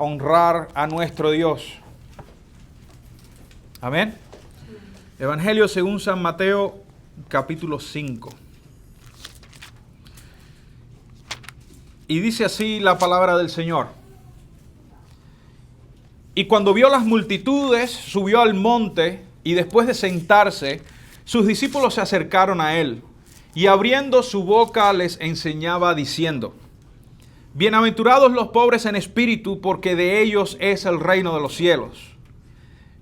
honrar a nuestro Dios. Amén. Evangelio según San Mateo, capítulo 5. Y dice así la palabra del Señor. Y cuando vio las multitudes, subió al monte, y después de sentarse, sus discípulos se acercaron a él, y abriendo su boca les enseñaba diciendo: Bienaventurados los pobres en espíritu, porque de ellos es el reino de los cielos.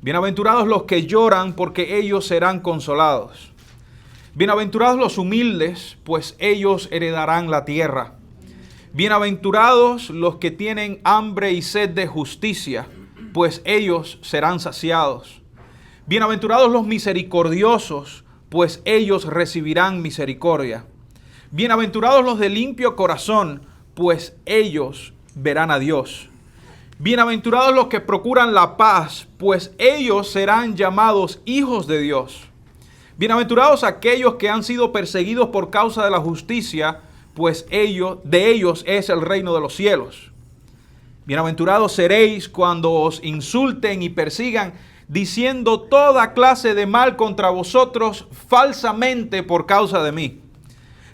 Bienaventurados los que lloran, porque ellos serán consolados. Bienaventurados los humildes, pues ellos heredarán la tierra. Bienaventurados los que tienen hambre y sed de justicia, pues ellos serán saciados. Bienaventurados los misericordiosos, pues ellos recibirán misericordia. Bienaventurados los de limpio corazón, pues ellos verán a Dios. Bienaventurados los que procuran la paz, pues ellos serán llamados hijos de Dios. Bienaventurados aquellos que han sido perseguidos por causa de la justicia, pues de ellos es el reino de los cielos. Bienaventurados seréis cuando os insulten y persigan, diciendo toda clase de mal contra vosotros falsamente por causa de mí.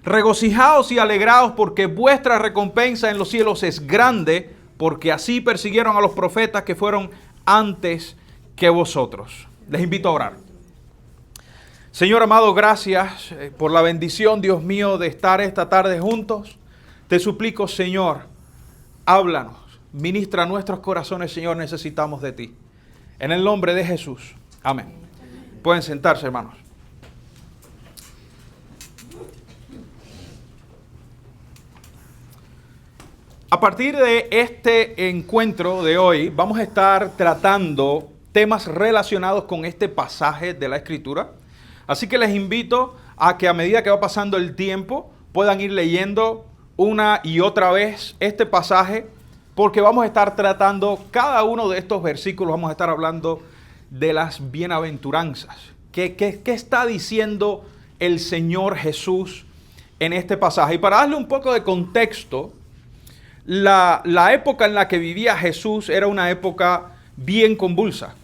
Regocijaos y alegraos, porque vuestra recompensa en los cielos es grande, porque así persiguieron a los profetas que fueron antes que vosotros. Les invito a orar. Señor amado, gracias por la bendición, Dios mío, de estar esta tarde juntos. Te suplico, Señor, háblanos, ministra nuestros corazones, Señor, necesitamos de ti. En el nombre de Jesús. Amén. Pueden sentarse, hermanos. A partir de este encuentro de hoy, vamos a estar tratando temas relacionados con este pasaje de la Escritura. Así que les invito a que a medida que va pasando el tiempo, puedan ir leyendo una y otra vez este pasaje, porque vamos a estar tratando cada uno de estos versículos, vamos a estar hablando de las bienaventuranzas. ¿Qué está diciendo el Señor Jesús en este pasaje? Y para darle un poco de contexto, la época en la que vivía Jesús era una época bien convulsa.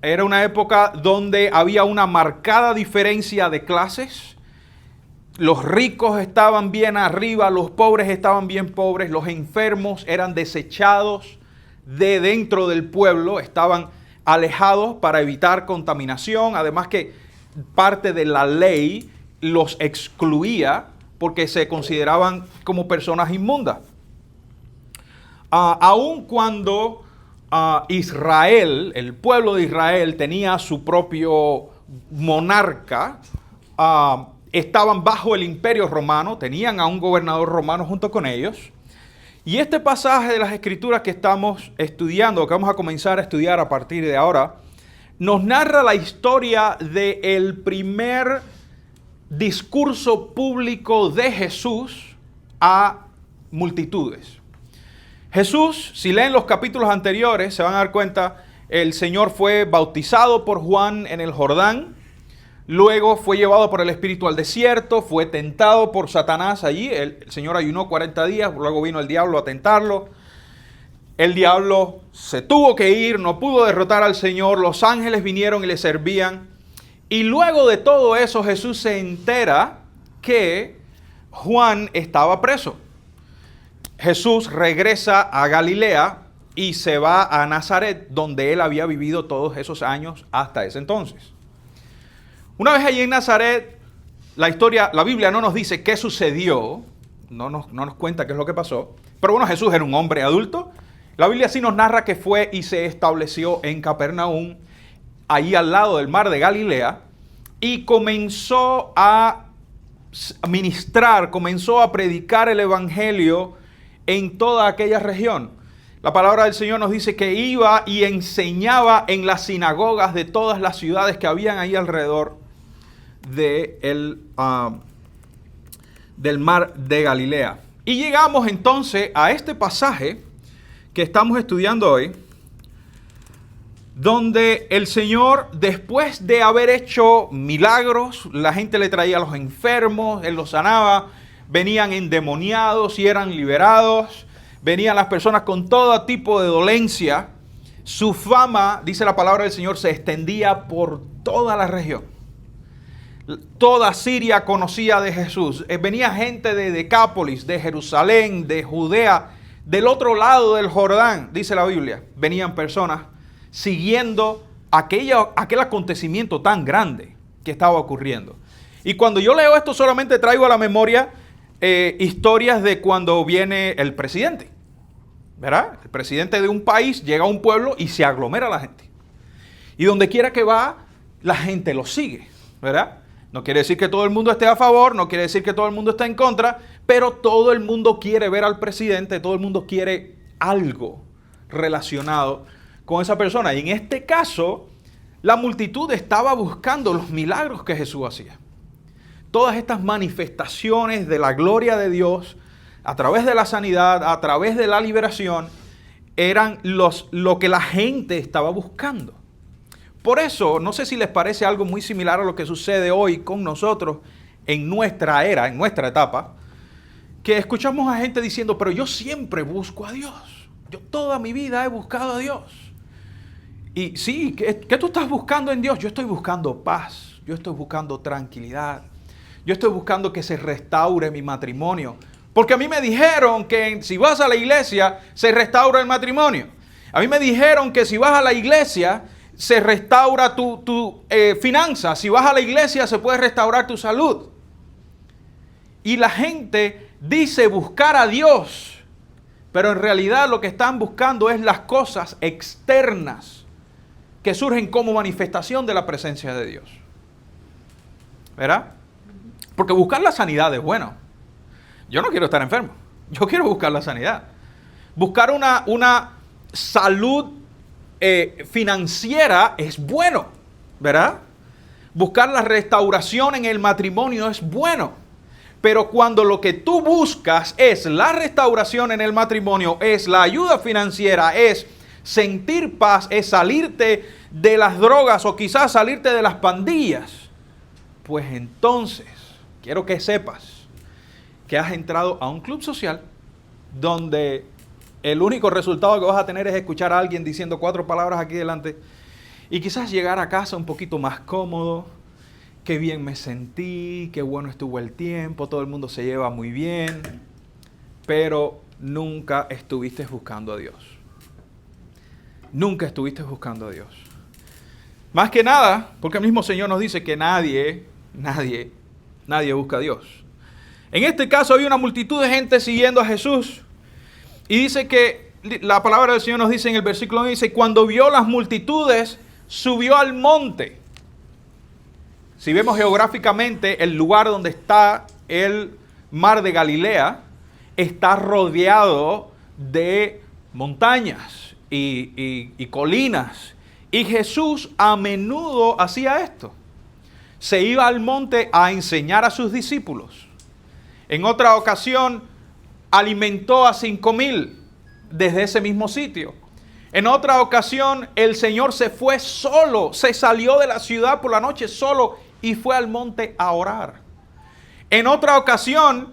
Era una época donde había una marcada diferencia de clases. Los ricos estaban bien arriba, los pobres estaban bien pobres, los enfermos eran desechados de dentro del pueblo, estaban alejados para evitar contaminación. Además que parte de la ley los excluía porque se consideraban como personas inmundas. Aun cuando Israel, el pueblo de Israel, tenía su propio monarca, estaban bajo el imperio romano, tenían a un gobernador romano junto con ellos. Y este pasaje de las Escrituras que estamos estudiando, que vamos a comenzar a estudiar a partir de ahora, nos narra la historia del primer discurso público de Jesús a multitudes. Jesús, si leen los capítulos anteriores, se van a dar cuenta, el Señor fue bautizado por Juan en el Jordán, luego fue llevado por el Espíritu al desierto, fue tentado por Satanás allí, el Señor ayunó 40 días, luego vino el diablo a tentarlo, el diablo se tuvo que ir, no pudo derrotar al Señor, los ángeles vinieron y le servían, y luego de todo eso Jesús se entera que Juan estaba preso. Jesús regresa a Galilea y se va a Nazaret, donde él había vivido todos esos años hasta ese entonces. Una vez allí en Nazaret, la Biblia no nos dice qué sucedió, no nos cuenta qué es lo que pasó, pero bueno, Jesús era un hombre adulto. La Biblia sí nos narra que fue y se estableció en Capernaum, ahí al lado del mar de Galilea, y comenzó a ministrar, comenzó a predicar el evangelio en toda aquella región. La palabra del Señor nos dice que iba y enseñaba en las sinagogas de todas las ciudades que habían ahí alrededor del mar de Galilea. Y llegamos entonces a este pasaje que estamos estudiando hoy, donde el Señor, después de haber hecho milagros, la gente le traía a los enfermos, Él los sanaba, venían endemoniados y eran liberados, venían las personas con todo tipo de dolencia. Su fama, dice la palabra del Señor, se extendía por toda la región. Toda Siria conocía de Jesús. Venía gente de Decápolis, de Jerusalén, de Judea, del otro lado del Jordán, dice la Biblia. Venían personas siguiendo aquel acontecimiento tan grande que estaba ocurriendo. Y cuando yo leo esto solamente traigo a la memoria historias de cuando viene el presidente, ¿verdad? El presidente de un país llega a un pueblo y se aglomera la gente. Y donde quiera que va, la gente lo sigue, ¿verdad? No quiere decir que todo el mundo esté a favor, no quiere decir que todo el mundo esté en contra, pero todo el mundo quiere ver al presidente, todo el mundo quiere algo relacionado con esa persona. Y en este caso, la multitud estaba buscando los milagros que Jesús hacía. Todas estas manifestaciones de la gloria de Dios, a través de la sanidad, a través de la liberación, eran lo que la gente estaba buscando. Por eso, no sé si les parece algo muy similar a lo que sucede hoy con nosotros en nuestra era, en nuestra etapa, que escuchamos a gente diciendo, pero yo siempre busco a Dios. Yo toda mi vida he buscado a Dios. Y sí, ¿qué tú estás buscando en Dios? Yo estoy buscando paz, yo estoy buscando tranquilidad, yo estoy buscando que se restaure mi matrimonio. Porque a mí me dijeron que si vas a la iglesia se restaura el matrimonio. A mí me dijeron que si vas a la iglesia se restaura tu finanzas. Si vas a la iglesia se puede restaurar tu salud. Y la gente dice buscar a Dios, pero en realidad lo que están buscando es las cosas externas que surgen como manifestación de la presencia de Dios. ¿Verdad? Porque buscar la sanidad es bueno. Yo no quiero estar enfermo. Yo quiero buscar la sanidad. Buscar una salud financiera es bueno, ¿verdad? Buscar la restauración en el matrimonio es bueno. Pero cuando lo que tú buscas es la restauración en el matrimonio, es la ayuda financiera, es sentir paz, es salirte de las drogas o quizás salirte de las pandillas, pues entonces quiero que sepas que has entrado a un club social donde el único resultado que vas a tener es escuchar a alguien diciendo 4 palabras aquí delante y quizás llegar a casa un poquito más cómodo. Qué bien me sentí, qué bueno estuvo el tiempo, todo el mundo se lleva muy bien, pero nunca estuviste buscando a Dios. Nunca estuviste buscando a Dios. Más que nada, porque el mismo Señor nos dice que nadie busca a Dios. En este caso hay una multitud de gente siguiendo a Jesús. Y dice que la palabra del Señor nos dice en el versículo 1, dice, cuando vio las multitudes, subió al monte. Si vemos geográficamente el lugar donde está el mar de Galilea, está rodeado de montañas y colinas. Y Jesús a menudo hacía esto. Se iba al monte a enseñar a sus discípulos. En otra ocasión alimentó a 5,000 desde ese mismo sitio. En otra ocasión el Señor se fue solo, se salió de la ciudad por la noche solo y fue al monte a orar. En otra ocasión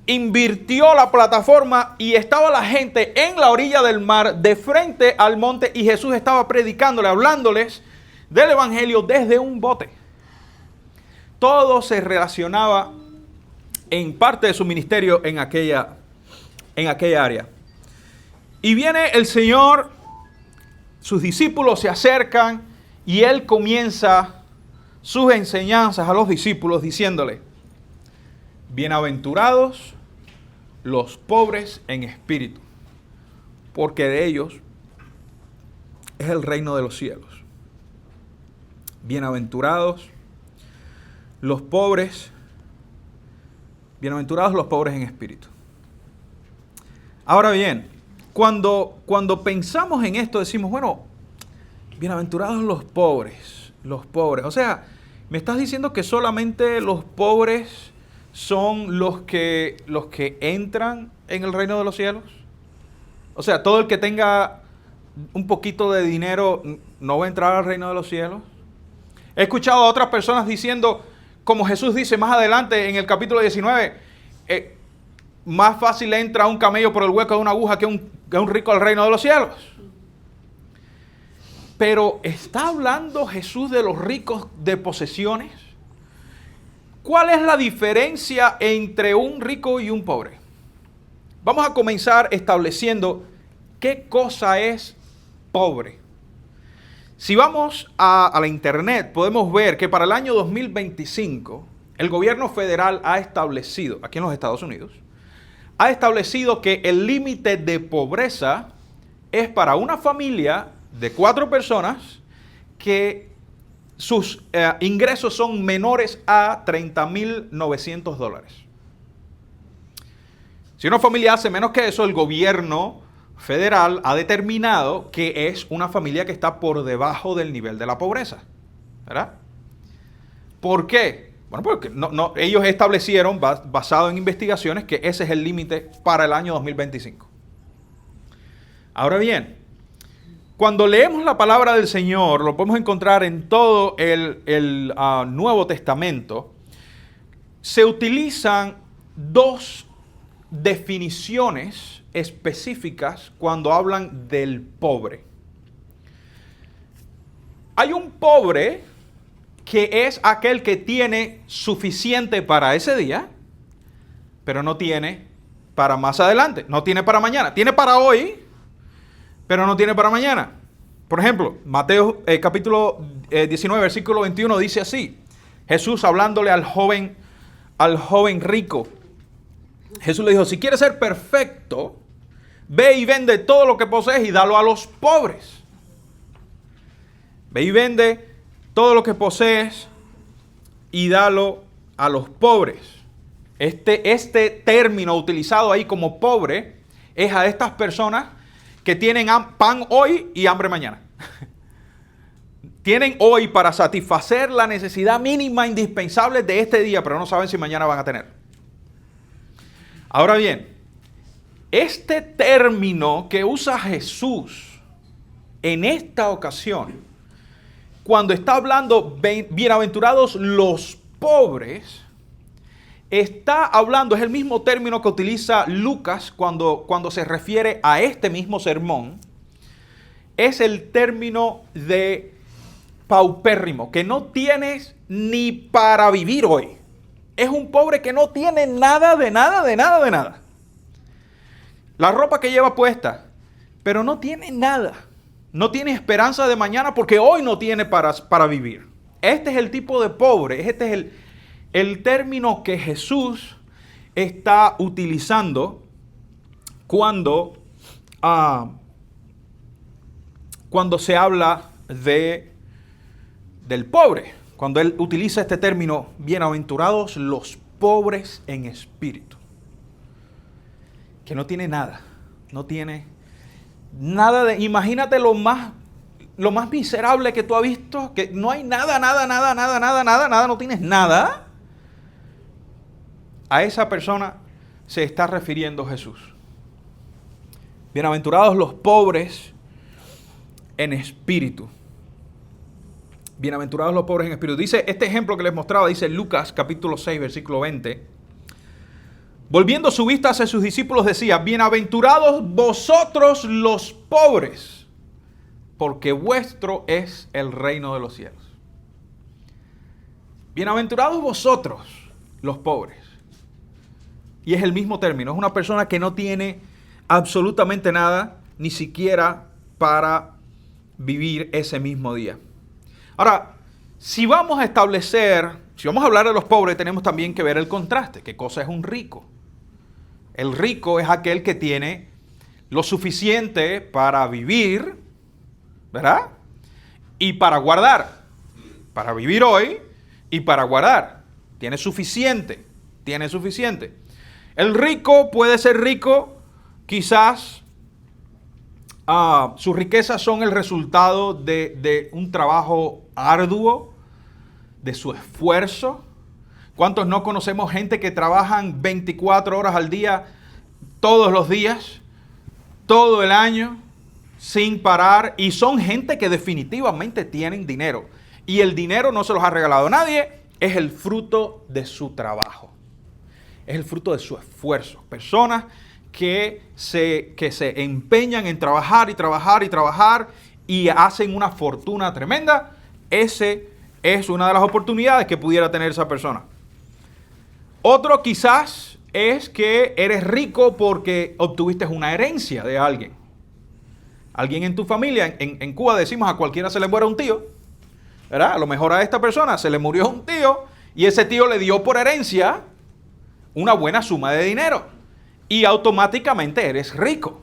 invirtió la plataforma y estaba la gente en la orilla del mar de frente al monte y Jesús estaba predicándole, hablándoles del evangelio desde un bote. Todo se relacionaba en parte de su ministerio en aquella área. Y viene el Señor, sus discípulos se acercan y Él comienza sus enseñanzas a los discípulos diciéndole, bienaventurados los pobres en espíritu, porque de ellos es el reino de los cielos. Bienaventurados los pobres en espíritu. Ahora bien, cuando pensamos en esto decimos, bueno, bienaventurados los pobres. O sea, ¿me estás diciendo que solamente los pobres son los que entran en el reino de los cielos? O sea, todo el que tenga un poquito de dinero no va a entrar al reino de los cielos. He escuchado a otras personas diciendo, como Jesús dice más adelante en el capítulo 19, más fácil entra un camello por el hueco de una aguja que un rico al reino de los cielos. Pero ¿está hablando Jesús de los ricos de posesiones? ¿Cuál es la diferencia entre un rico y un pobre? Vamos a comenzar estableciendo qué cosa es pobre. Si vamos a la internet, podemos ver que para el año 2025, el gobierno federal ha establecido, aquí en los Estados Unidos, ha establecido que el límite de pobreza es para una familia de 4 personas que sus ingresos son menores a $30,900. Si una familia hace menos que eso, el gobierno federal ha determinado que es una familia que está por debajo del nivel de la pobreza, ¿verdad? ¿Por qué? Bueno, porque ellos establecieron, basado en investigaciones, que ese es el límite para el año 2025. Ahora bien, cuando leemos la palabra del Señor, lo podemos encontrar en todo el Nuevo Testamento, se utilizan 2 definiciones específicas cuando hablan del pobre. Hay un pobre que es aquel que tiene suficiente para ese día, pero no tiene para más adelante, no tiene para mañana, tiene para hoy, pero no tiene para mañana. Por ejemplo, Mateo capítulo 19, versículo 21 dice así, Jesús hablándole al joven rico. Jesús le dijo, si quieres ser perfecto, ve y vende todo lo que posees y dalo a los pobres. Ve y vende todo lo que posees y dalo a los pobres. Este término utilizado ahí como pobre es a estas personas que tienen pan hoy y hambre mañana. Tienen hoy para satisfacer la necesidad mínima indispensable de este día, pero no saben si mañana van a tener. Ahora bien, este término que usa Jesús en esta ocasión, cuando está hablando bienaventurados los pobres, está hablando, es el mismo término que utiliza Lucas cuando se refiere a este mismo sermón, es el término de paupérrimo, que no tienes ni para vivir hoy. Es un pobre que no tiene nada de nada, de nada, de nada. La ropa que lleva puesta, pero no tiene nada. No tiene esperanza de mañana porque hoy no tiene para vivir. Este es el tipo de pobre, este es el término que Jesús está utilizando cuando se habla del pobre. Cuando él utiliza este término, bienaventurados los pobres en espíritu. Que no tiene nada. No tiene nada de... Imagínate lo más miserable que tú has visto. Que no hay nada, no tienes nada. A esa persona se está refiriendo Jesús. Bienaventurados los pobres en espíritu. Bienaventurados los pobres en espíritu. Dice este ejemplo que les mostraba, dice Lucas capítulo 6, versículo 20. Volviendo su vista hacia sus discípulos decía, bienaventurados vosotros los pobres, porque vuestro es el reino de los cielos. Bienaventurados vosotros los pobres. Y es el mismo término, es una persona que no tiene absolutamente nada, ni siquiera para vivir ese mismo día. Ahora, si vamos a hablar de los pobres, tenemos también que ver el contraste. ¿Qué cosa es un rico? El rico es aquel que tiene lo suficiente para vivir, ¿verdad? Y para guardar. Para vivir hoy y para guardar. Tiene suficiente. El rico puede ser rico, quizás sus riquezas son el resultado de un trabajo arduo, de su esfuerzo. ¿Cuántos no conocemos gente que trabajan 24 horas al día, todos los días, todo el año, sin parar? Y son gente que definitivamente tienen dinero. Y el dinero no se los ha regalado nadie, es el fruto de su trabajo. es el fruto de su esfuerzo. Personas que se empeñan en trabajar y trabajar y trabajar y hacen una fortuna tremenda. Ese es una de las oportunidades que pudiera tener esa persona. Otro quizás es que eres rico porque obtuviste una herencia de alguien. Alguien en tu familia, en Cuba decimos a cualquiera se le muere un tío, ¿verdad? A lo mejor a esta persona se le murió un tío y ese tío le dio por herencia una buena suma de dinero y automáticamente eres rico.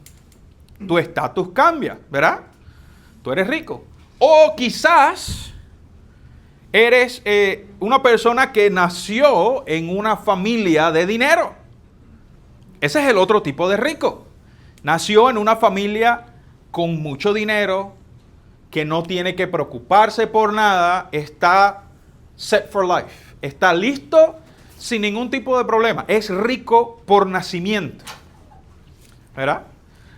Tu estatus cambia, ¿verdad? Tú eres rico. O quizás eres una persona que nació en una familia de dinero. Ese es el otro tipo de rico. Nació en una familia con mucho dinero, que no tiene que preocuparse por nada, está set for life, está listo sin ningún tipo de problema. Es rico por nacimiento, ¿verdad?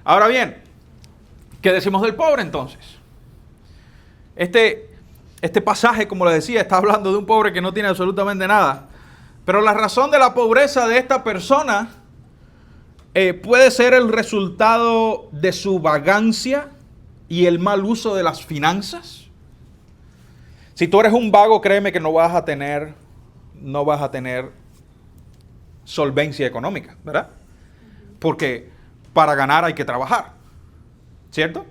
Ahora bien, ¿qué decimos del pobre entonces? Este pasaje, como les decía, está hablando de un pobre que no tiene absolutamente nada. Pero la razón de la pobreza de esta persona puede ser el resultado de su vagancia y el mal uso de las finanzas. Si tú eres un vago, créeme que no vas a tener solvencia económica, ¿verdad? Porque para ganar hay que trabajar, ¿cierto?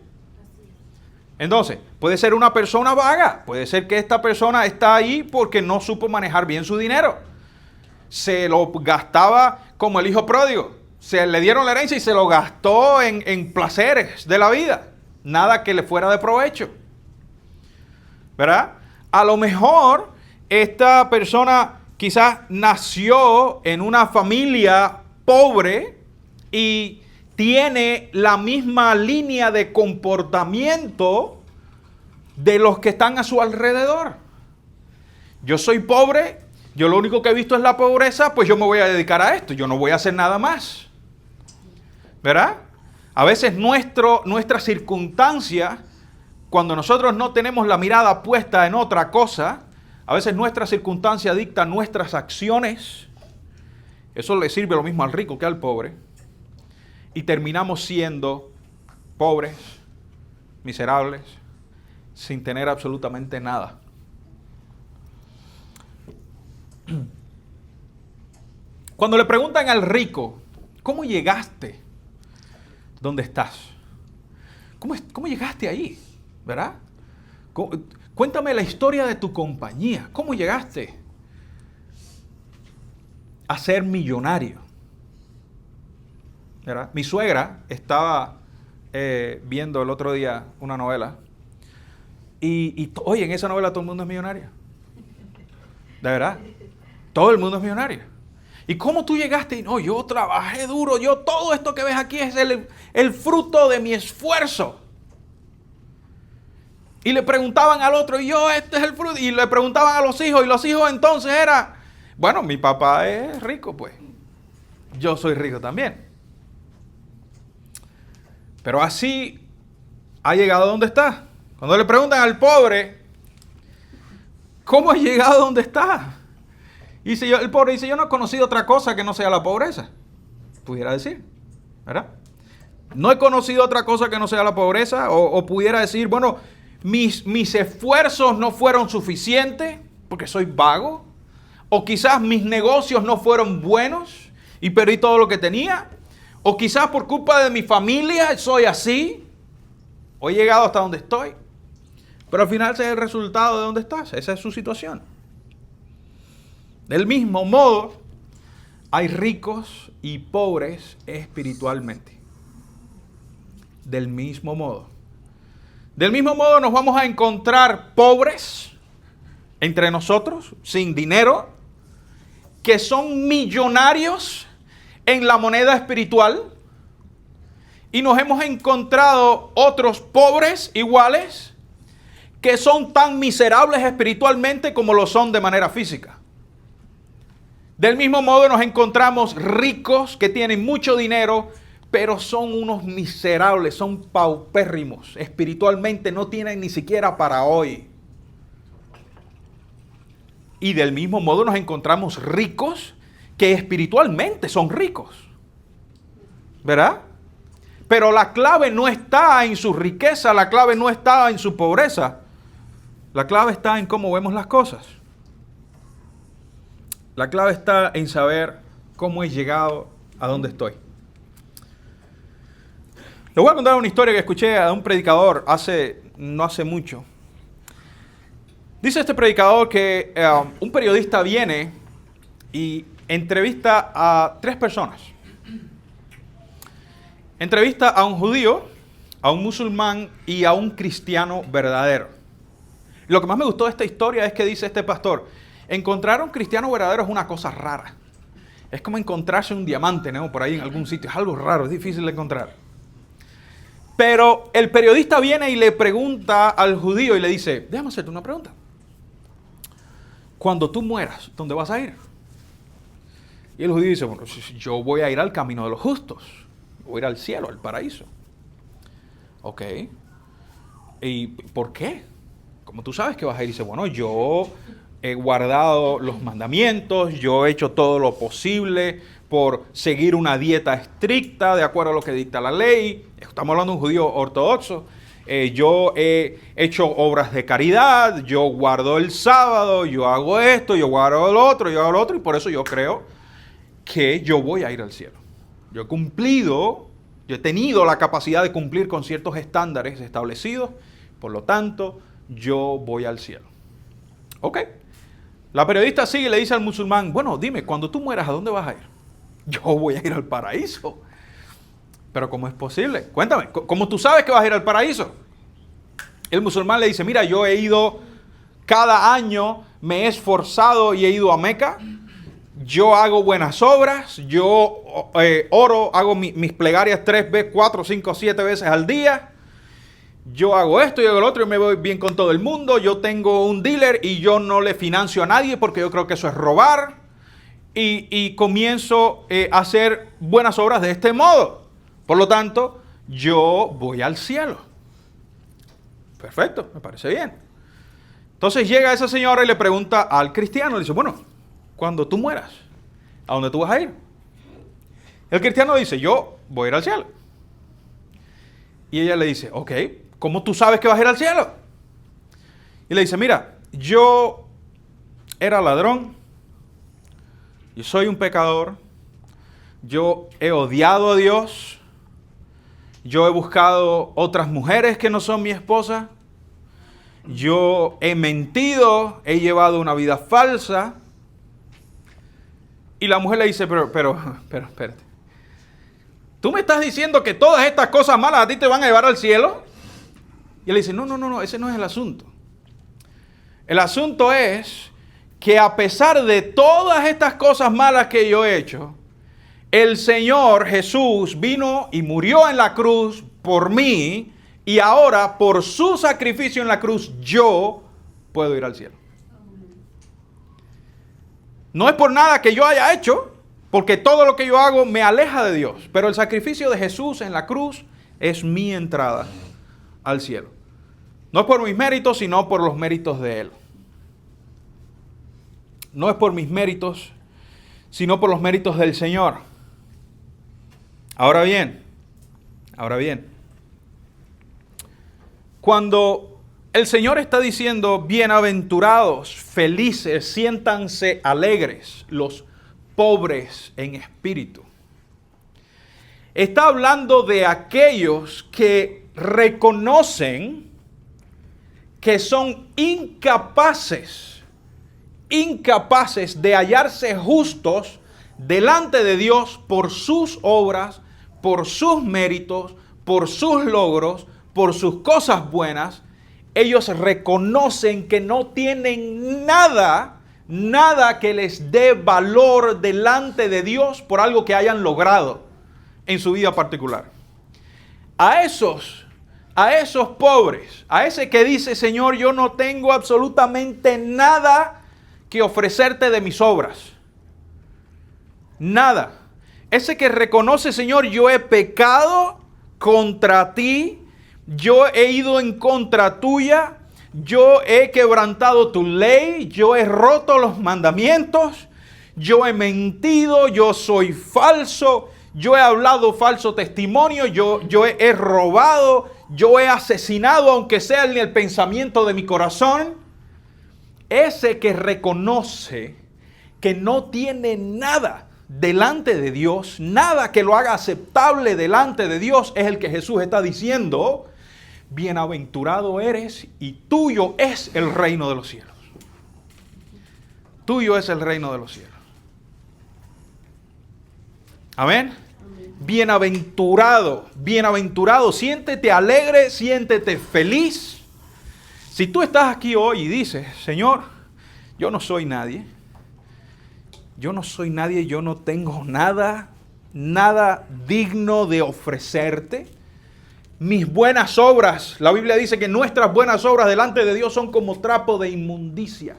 Entonces, puede ser una persona vaga, puede ser que esta persona está ahí porque no supo manejar bien su dinero. Se lo gastaba como el hijo pródigo. Se le dieron la herencia y se lo gastó en placeres de la vida. Nada que le fuera de provecho, ¿verdad? A lo mejor esta persona quizás nació en una familia pobre y tiene la misma línea de comportamiento de los que están a su alrededor. Yo soy pobre, yo lo único que he visto es la pobreza, pues yo me voy a dedicar a esto, yo no voy a hacer nada más, ¿verdad? A veces nuestra circunstancia, cuando nosotros no tenemos la mirada puesta en otra cosa, a veces nuestra circunstancia dicta nuestras acciones. Eso le sirve lo mismo al rico que al pobre. Y terminamos siendo pobres, miserables, sin tener absolutamente nada. Cuando le preguntan al rico, ¿cómo llegaste donde estás? ¿Cómo llegaste ahí? ¿Verdad? Cuéntame la historia de tu compañía. ¿Cómo llegaste a ser millonario? ¿Verdad? Mi suegra estaba viendo el otro día una novela y oye, en esa novela todo el mundo es millonario. De verdad. Todo el mundo es millonario. ¿Y cómo tú llegaste? No, yo trabajé duro. Todo esto que ves aquí es el fruto de mi esfuerzo. Y le preguntaban al otro, este es el fruto. Y le preguntaban a los hijos. Y los hijos entonces era, bueno, mi papá es rico, pues. Yo soy rico también. Pero así ha llegado a donde está. Cuando le preguntan al pobre, ¿cómo has llegado a donde está? Y el pobre dice, yo no he conocido otra cosa que no sea la pobreza. Pudiera decir, ¿verdad? No he conocido otra cosa que no sea la pobreza. O pudiera decir, bueno, mis esfuerzos no fueron suficientes porque soy vago. O quizás mis negocios no fueron buenos y perdí todo lo que tenía. O quizás por culpa de mi familia soy así. O he llegado hasta donde estoy. Pero al final ese es el resultado de donde estás. Esa es su situación. Del mismo modo, hay ricos y pobres espiritualmente. Del mismo modo. Del mismo modo nos vamos a encontrar pobres entre nosotros, sin dinero, que son millonarios en la moneda espiritual. Y nos hemos encontrado otros pobres iguales, que son tan miserables espiritualmente como lo son de manera física. Del mismo modo nos encontramos ricos que tienen mucho dinero, pero son unos miserables, son paupérrimos. Espiritualmente no tienen ni siquiera para hoy. Y del mismo modo nos encontramos ricos que espiritualmente son ricos. ¿Verdad? Pero la clave no está en su riqueza, la clave no está en su pobreza. La clave está en cómo vemos las cosas. La clave está en saber cómo he llegado a donde estoy. Les voy a contar una historia que escuché a un predicador no hace mucho. Dice este predicador que un periodista viene y entrevista a 3 personas. Entrevista a un judío, a un musulmán y a un cristiano verdadero. Lo que más me gustó de esta historia es que dice este pastor, encontrar a un cristiano verdadero es una cosa rara. Es como encontrarse un diamante, ¿no? Por ahí en algún sitio. Es algo raro, es difícil de encontrar. Pero el periodista viene y le pregunta al judío y le dice, déjame hacerte una pregunta. Cuando tú mueras, ¿dónde vas a ir? Y el judío dice, bueno, yo voy a ir al camino de los justos. Voy a ir al cielo, al paraíso. Ok. ¿Y por qué? Como tú sabes que vas a ir, dice, bueno, yo he guardado los mandamientos, yo he hecho todo lo posible por seguir una dieta estricta de acuerdo a lo que dicta la ley. Estamos hablando de un judío ortodoxo. Yo he hecho obras de caridad, yo guardo el sábado, yo hago esto, yo guardo lo otro, yo hago lo otro, y por eso yo creo que yo voy a ir al cielo. Yo he cumplido, yo he tenido la capacidad de cumplir con ciertos estándares establecidos, por lo tanto, yo voy al cielo. Ok. La periodista sigue y le dice al musulmán, bueno, dime, cuando tú mueras, ¿a dónde vas a ir? Yo voy a ir al paraíso. Pero ¿cómo es posible? Cuéntame, ¿cómo tú sabes que vas a ir al paraíso? El musulmán le dice, mira, yo he ido cada año, me he esforzado y he ido a Meca. Yo hago buenas obras, yo oro, hago mis plegarias 3 veces, 4, 5, 7 veces al día. Yo hago esto y hago lo otro, yo me voy bien con todo el mundo. Yo tengo un dealer y yo no le financio a nadie porque yo creo que eso es robar. Y comienzo a hacer buenas obras de este modo. Por lo tanto, yo voy al cielo. Perfecto, me parece bien. Entonces llega esa señora y le pregunta al cristiano, le dice, bueno, cuando tú mueras, ¿a dónde tú vas a ir? El cristiano dice, yo voy a ir al cielo. Y ella le dice, ok, ¿cómo tú sabes que vas a ir al cielo? Y le dice, mira, yo era ladrón, yo soy un pecador, yo he odiado a Dios, yo he buscado otras mujeres que no son mi esposa, yo he mentido, he llevado una vida falsa. Y la mujer le dice, pero, espérate. ¿Tú me estás diciendo que todas estas cosas malas a ti te van a llevar al cielo? Y él dice, no, ese no es el asunto. El asunto es que a pesar de todas estas cosas malas que yo he hecho, el Señor Jesús vino y murió en la cruz por mí, y ahora por su sacrificio en la cruz yo puedo ir al cielo. No es por nada que yo haya hecho, porque todo lo que yo hago me aleja de Dios. Pero el sacrificio de Jesús en la cruz es mi entrada al cielo. No es por mis méritos, sino por los méritos de Él. No es por mis méritos, sino por los méritos del Señor. Ahora bien, cuando el Señor está diciendo, bienaventurados, felices, siéntanse alegres, los pobres en espíritu. Está hablando de aquellos que reconocen que son incapaces de hallarse justos delante de Dios por sus obras, por sus méritos, por sus logros, por sus cosas buenas. Ellos reconocen que no tienen nada que les dé valor delante de Dios por algo que hayan logrado en su vida particular. A esos pobres, a ese que dice, Señor, yo no tengo absolutamente nada que ofrecerte de mis obras. Nada. Ese que reconoce, Señor, yo he pecado contra ti, yo he ido en contra tuya, yo he quebrantado tu ley, yo he roto los mandamientos, yo he mentido, yo soy falso, yo he hablado falso testimonio, yo he robado, yo he asesinado, aunque sea en el pensamiento de mi corazón. Ese que reconoce que no tiene nada delante de Dios, nada que lo haga aceptable delante de Dios, es el que Jesús está diciendo: bienaventurado eres y tuyo es el reino de los cielos. Tuyo es el reino de los cielos. Amén. Bienaventurado, bienaventurado, siéntete alegre, siéntete feliz. Si tú estás aquí hoy y dices: Señor, yo no soy nadie, yo no tengo nada digno de ofrecerte. Mis buenas obras, la Biblia dice que nuestras buenas obras delante de Dios son como trapo de inmundicia.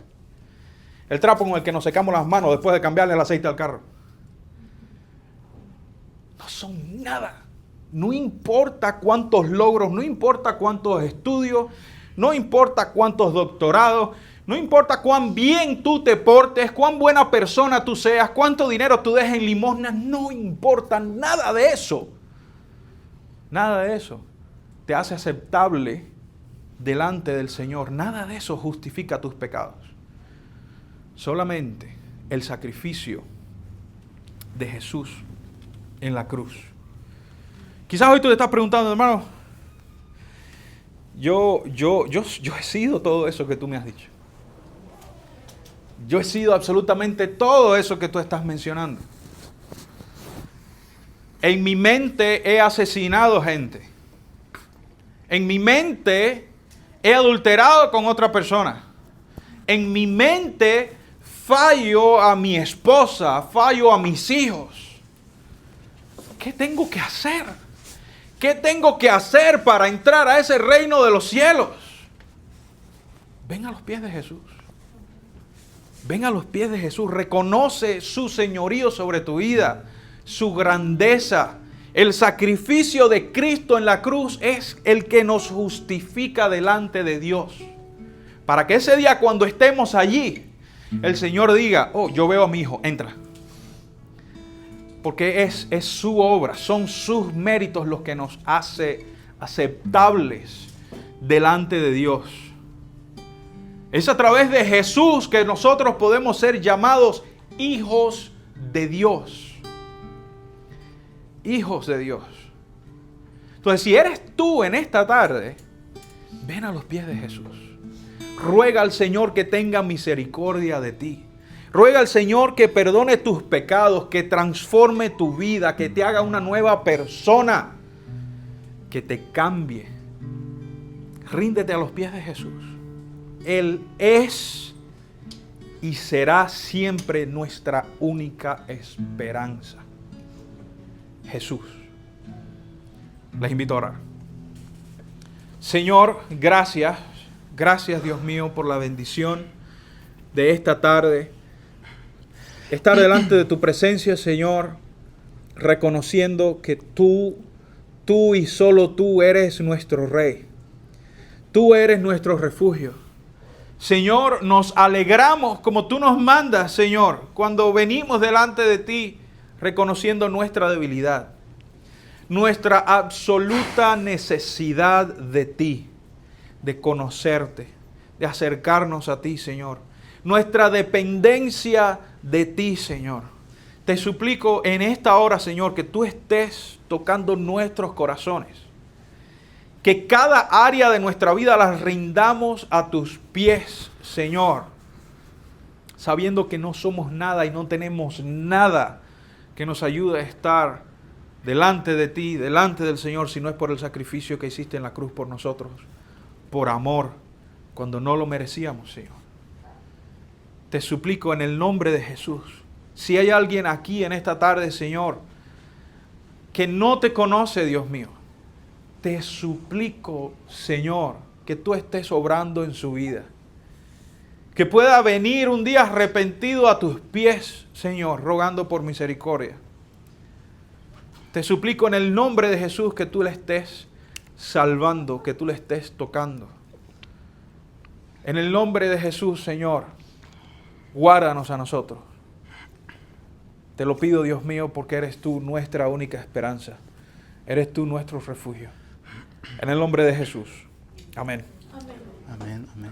El trapo con el que nos secamos las manos después de cambiarle el aceite al carro. No son nada. No importa cuántos logros, no importa cuántos estudios, no importa cuántos doctorados, no importa cuán bien tú te portes, cuán buena persona tú seas, cuánto dinero tú dejes en limosna, no importa nada de eso. Nada de eso te hace aceptable delante del Señor. Nada de eso justifica tus pecados. Solamente el sacrificio de Jesús en la cruz. Quizás hoy tú te estás preguntando: hermano, yo he sido todo eso que tú me has dicho. Yo he sido absolutamente todo eso que tú estás mencionando. En mi mente he asesinado gente. En mi mente he adulterado con otra persona. En mi mente fallo a mi esposa, fallo a mis hijos. ¿Qué tengo que hacer? ¿Qué tengo que hacer para entrar a ese reino de los cielos? Ven a los pies de Jesús. Ven a los pies de Jesús. Reconoce su señorío sobre tu vida, su grandeza. El sacrificio de Cristo en la cruz es el que nos justifica delante de Dios. Para que ese día, cuando estemos allí, el Señor diga: oh, yo veo a mi hijo, entra. Porque es su obra, son sus méritos los que nos hace aceptables delante de Dios. Es a través de Jesús que nosotros podemos ser llamados hijos de Dios. Hijos de Dios. Entonces, si eres tú en esta tarde, ven a los pies de Jesús. Ruega al Señor que tenga misericordia de ti. Ruega al Señor que perdone tus pecados, que transforme tu vida, que te haga una nueva persona, que te cambie. Ríndete a los pies de Jesús. Él es y será siempre nuestra única esperanza. Jesús. Les invito a orar. Señor, gracias. Gracias, Dios mío, por la bendición de esta tarde. Estar delante de tu presencia, Señor, reconociendo que tú y solo tú eres nuestro Rey. Tú eres nuestro refugio. Señor, nos alegramos como tú nos mandas, Señor, cuando venimos delante de ti, reconociendo nuestra debilidad, nuestra absoluta necesidad de ti, de conocerte, de acercarnos a ti, Señor. Nuestra dependencia de ti, Señor. Te suplico en esta hora, Señor, que tú estés tocando nuestros corazones. Que cada área de nuestra vida las rindamos a tus pies, Señor. Sabiendo que no somos nada y no tenemos nada que nos ayude a estar delante de ti, delante del Señor, si no es por el sacrificio que hiciste en la cruz por nosotros. Por amor, cuando no lo merecíamos, Señor. Te suplico en el nombre de Jesús. Si hay alguien aquí en esta tarde, Señor, que no te conoce, Dios mío, te suplico, Señor, que tú estés obrando en su vida. Que pueda venir un día arrepentido a tus pies, Señor, rogando por misericordia. Te suplico en el nombre de Jesús que tú le estés salvando, que tú le estés tocando. En el nombre de Jesús, Señor, guárdanos a nosotros. Te lo pido, Dios mío, porque eres tú nuestra única esperanza. Eres tú nuestro refugio. En el nombre de Jesús. Amén. Amén, amén.